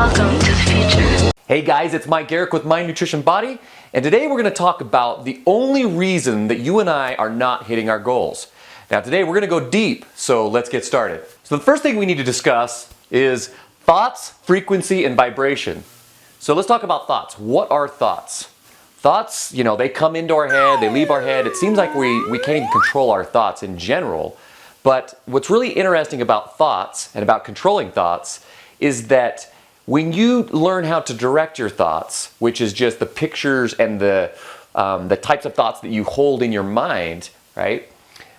Welcome to the future. Hey guys, it's Mike Garrick with Mind Nutrition Body, and today we're going to talk about the only reason that you and I are not hitting our goals. Now today we're going to go deep, so let's get started. So the first thing we need to discuss is thoughts, frequency, and vibration. So let's talk about thoughts. What are thoughts? Thoughts, they come into our head, they leave our head. It seems like we can't even control our thoughts in general. But what's really interesting about thoughts and about controlling thoughts is that when you learn how to direct your thoughts, which is just the pictures and the types of thoughts that you hold in your mind, right?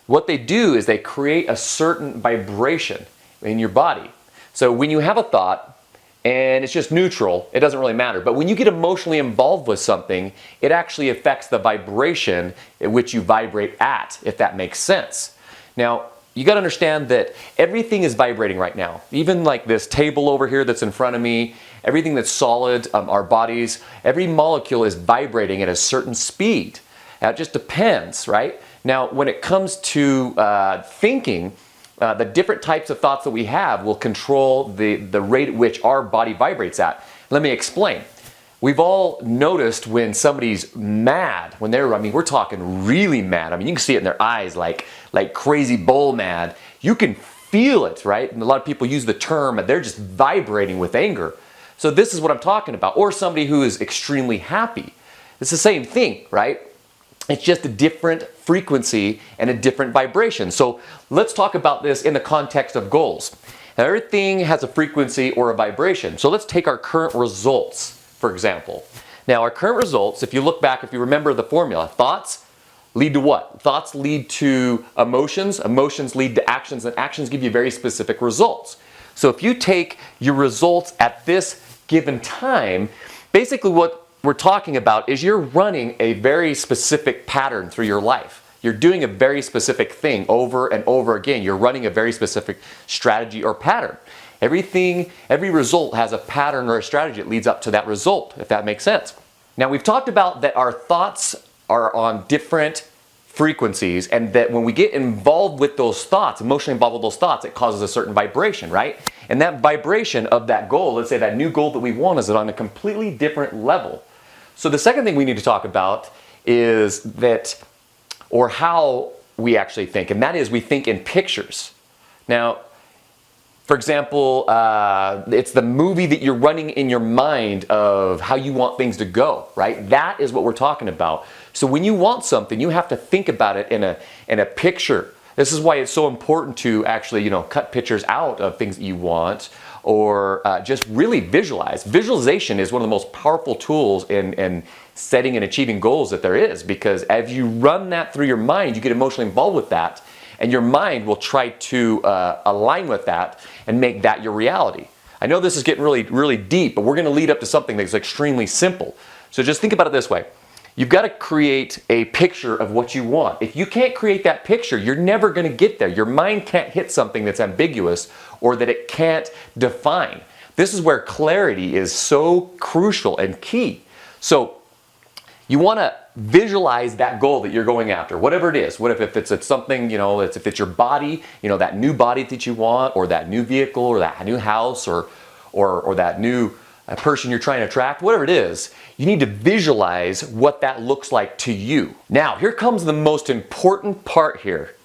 What they do is they create a certain vibration in your body. So when you have a thought and it's just neutral, it doesn't really matter. But when you get emotionally involved with something, it actually affects the vibration at which you vibrate at, if that makes sense. Now, you got to understand that everything is vibrating right now. Even like this table over here that's in front of me, everything that's solid, our bodies, every molecule is vibrating at a certain speed. Now, it just depends, right? Now, when it comes to thinking, the different types of thoughts that we have will control the rate at which our body vibrates at. Let me explain. We've all noticed when somebody's mad, we're talking really mad. You can see it in their eyes like crazy bull mad. You can feel it, right? And a lot of people use the term, they're just vibrating with anger. So this is what I'm talking about. Or somebody who is extremely happy. It's the same thing, right? It's just a different frequency and a different vibration. So let's talk about this in the context of goals. Now, everything has a frequency or a vibration. So let's take our current results, for example. Now, our current results, if you look back, if you remember the formula, thoughts lead to what? Thoughts lead to emotions, emotions lead to actions, and actions give you very specific results. So if you take your results at this given time, basically what we're talking about is you're running a very specific pattern through your life. You're doing a very specific thing over and over again. You're running a very specific strategy or pattern. Every result has a pattern or a strategy that leads up to that result, if that makes sense. Now, we've talked about that our thoughts are on different frequencies, and that when we get involved with those thoughts, emotionally involved with those thoughts, it causes a certain vibration, right? And that vibration of that goal, let's say that new goal that we want, is on a completely different level. So the second thing we need to talk about is that, or how we actually think, and that is we think in pictures. Now, for example, it's the movie that you're running in your mind of how you want things to go, right? That is what we're talking about. So when you want something, you have to think about it in a picture. This is why it's so important to actually, cut pictures out of things that you want, or just really visualize. Visualization is one of the most powerful tools in setting and achieving goals that there is, because as you run that through your mind, you get emotionally involved with that, and your mind will try to align with that and make that your reality. I know this is getting really, really deep, but we're going to lead up to something that's extremely simple. So just think about it this way. You've got to create a picture of what you want. If you can't create that picture, you're never going to get there. Your mind can't hit something that's ambiguous or that it can't define. This is where clarity is so crucial and key. So you want to visualize that goal that you're going after, whatever it is. What if it's something, if it's your body, that new body that you want, or that new vehicle, or that new house, or that new person you're trying to attract, whatever it is, you need to visualize what that looks like to you. Now, here comes the most important part here,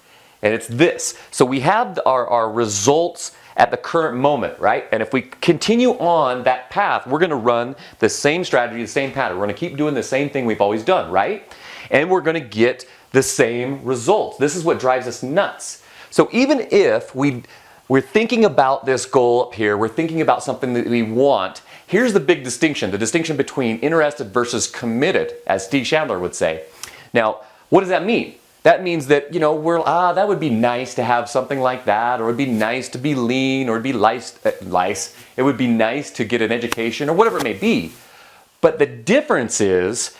and it's this. So we have our results at the current moment, right? And if we continue on that path, we're going to run the same strategy, the same pattern. We're going to keep doing the same thing we've always done, right? And we're going to get the same results. This is what drives us nuts. So even if we're thinking about this goal up here, we're thinking about something that we want, here's the big distinction, the distinction between interested versus committed, as Steve Chandler would say. Now, what does that mean? That means that, that would be nice to have something like that, or it would be nice to be lean, or it'd be it would be nice to get an education, or whatever it may be. But the difference is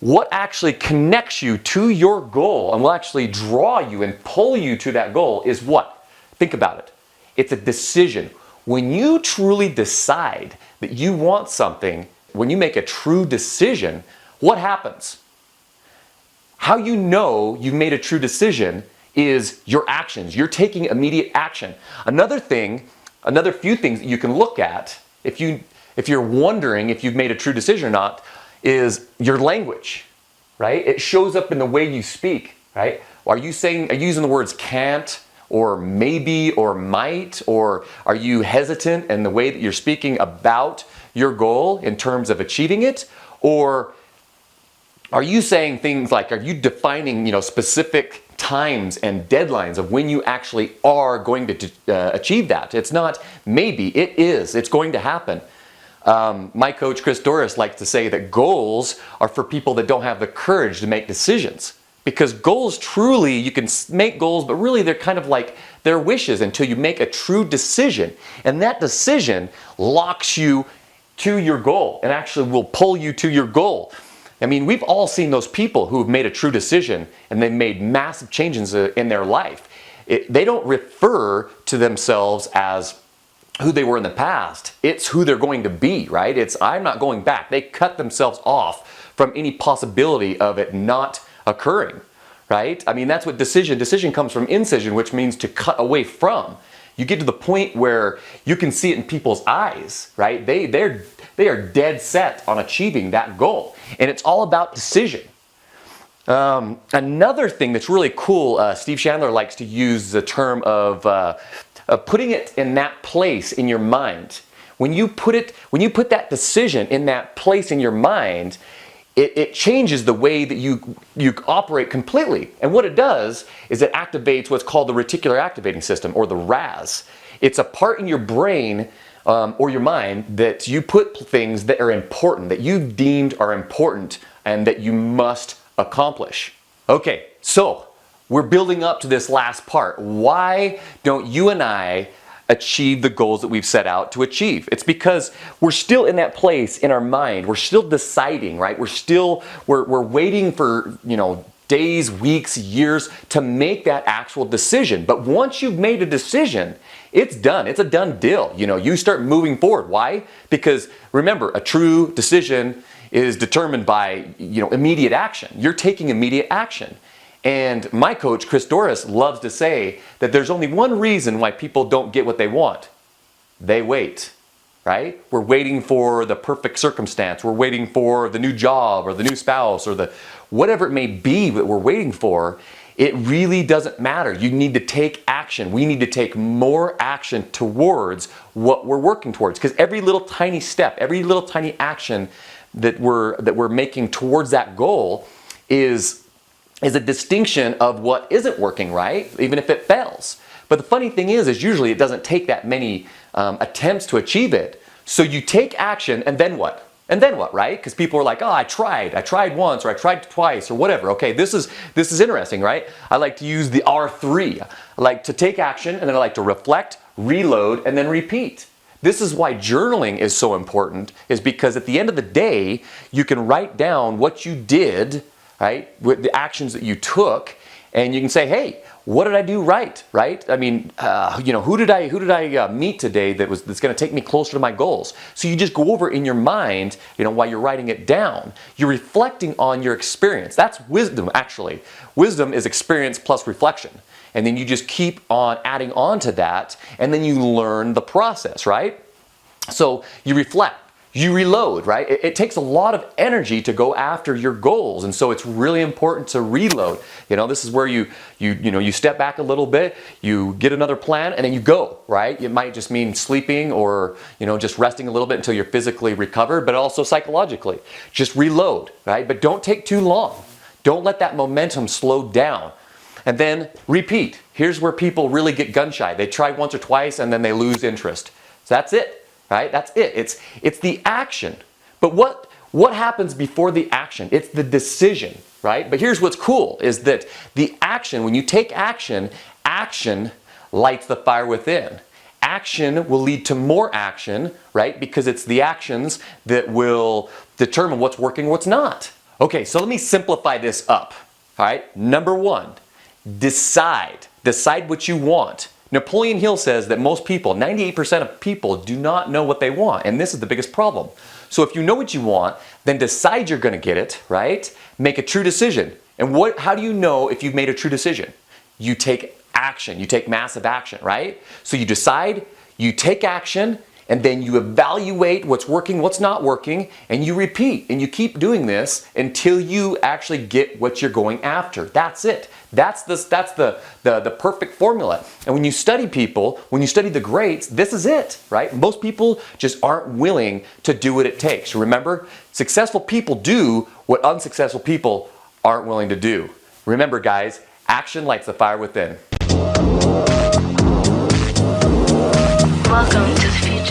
what actually connects you to your goal and will actually draw you and pull you to that goal is what? Think about it. It's a decision. When you truly decide that you want something, when you make a true decision, what happens? How you know you've made a true decision is your actions. You're taking immediate action. Another few things that you can look at, if you if you're wondering if you've made a true decision or not, is your language, right? It shows up in the way you speak, right? Are you using the words can't or maybe or might, or are you hesitant in the way that you're speaking about your goal in terms of achieving it? Or are you saying things like, are you defining, specific times and deadlines of when you actually are going to achieve that? It's not maybe, it is. It's going to happen. My coach, Chris Dorris, likes to say that goals are for people that don't have the courage to make decisions. Because goals truly, you can make goals, but really they're kind of like they're wishes until you make a true decision. And that decision locks you to your goal and actually will pull you to your goal. I mean, we've all seen those people who have made a true decision and they've made massive changes in their life. They don't refer to themselves as who they were in the past. It's who they're going to be, right? It's I'm not going back. They cut themselves off from any possibility of it not occurring, right? I mean, that's what decision comes from incision, which means to cut away from. You get to the point where you can see it in people's eyes, right? They are dead set on achieving that goal, and it's all about decision. Another thing that's really cool, Steve Chandler likes to use the term of putting it in that place in your mind. When you put that decision in that place in your mind, it changes the way that you operate completely. And what it does is it activates what's called the reticular activating system, or the RAS. It's a part in your brain or your mind that you put things that are important, that you've deemed are important and that you must accomplish. Okay, so we're building up to this last part. Why don't you and I achieve the goals that we've set out to achieve? It's because we're still in that place in our mind. We're still deciding, right? We're waiting for, days, weeks, years to make that actual decision. But once you've made a decision, it's done. It's a done deal. You start moving forward. Why? Because remember, a true decision is determined by, immediate action. You're taking immediate action. And my coach, Chris Dorris, loves to say that there's only one reason why people don't get what they want. They wait, right? We're waiting for the perfect circumstance. We're waiting for the new job or the new spouse or the whatever it may be that we're waiting for. It really doesn't matter. You need to take action. We need to take more action towards what we're working towards, because every little tiny step, every little tiny action that we're making towards that goal is a distinction of what isn't working, right? Even if it fails. But the funny thing is usually it doesn't take that many attempts to achieve it. So you take action, and then what? And then what, right? Because people are like, oh, I tried once, or I tried twice, or whatever. Okay, this is interesting, right? I like to use the R3. I like to take action, and then I like to reflect, reload, and then repeat. This is why journaling is so important, is because at the end of the day, you can write down what you did, right, with the actions that you took, and you can say, hey, what did I do right? I mean, who did I meet today that's going to take me closer to my goals? So you just go over in your mind, while you're writing it down. You're reflecting on your experience. That's wisdom, actually. Wisdom is experience plus reflection. And then you just keep on adding on to that, and then you learn the process, right? So you reflect. You reload, right? It takes a lot of energy to go after your goals, and so it's really important to reload. This is where you step back a little bit, you get another plan, and then you go, right? It might just mean sleeping or just resting a little bit until you're physically recovered, but also psychologically. Just reload, right? But don't take too long. Don't let that momentum slow down. And then repeat. Here's where people really get gun shy. They try once or twice and then they lose interest. So that's it, right? That's it. It's the action. But what happens before the action? It's the decision, right? But here's what's cool is that the action, when you take action, action lights the fire within. Action will lead to more action, right? Because it's the actions that will determine what's working, what's not. Okay, so let me simplify this up. All right, number one, decide. Decide what you want. Napoleon Hill says that most people, 98% of people, do not know what they want, and this is the biggest problem. So if you know what you want, then decide you're going to get it, right? Make a true decision. And how do you know if you've made a true decision? You take action. You take massive action, right? So you decide, you take action, and then you evaluate what's working, what's not working, and you repeat, and you keep doing this until you actually get what you're going after. That's it. That's the perfect formula. And when you study people, when you study the greats, this is it, right? Most people just aren't willing to do what it takes. Remember, successful people do what unsuccessful people aren't willing to do. Remember, guys, action lights the fire within. Welcome to the future.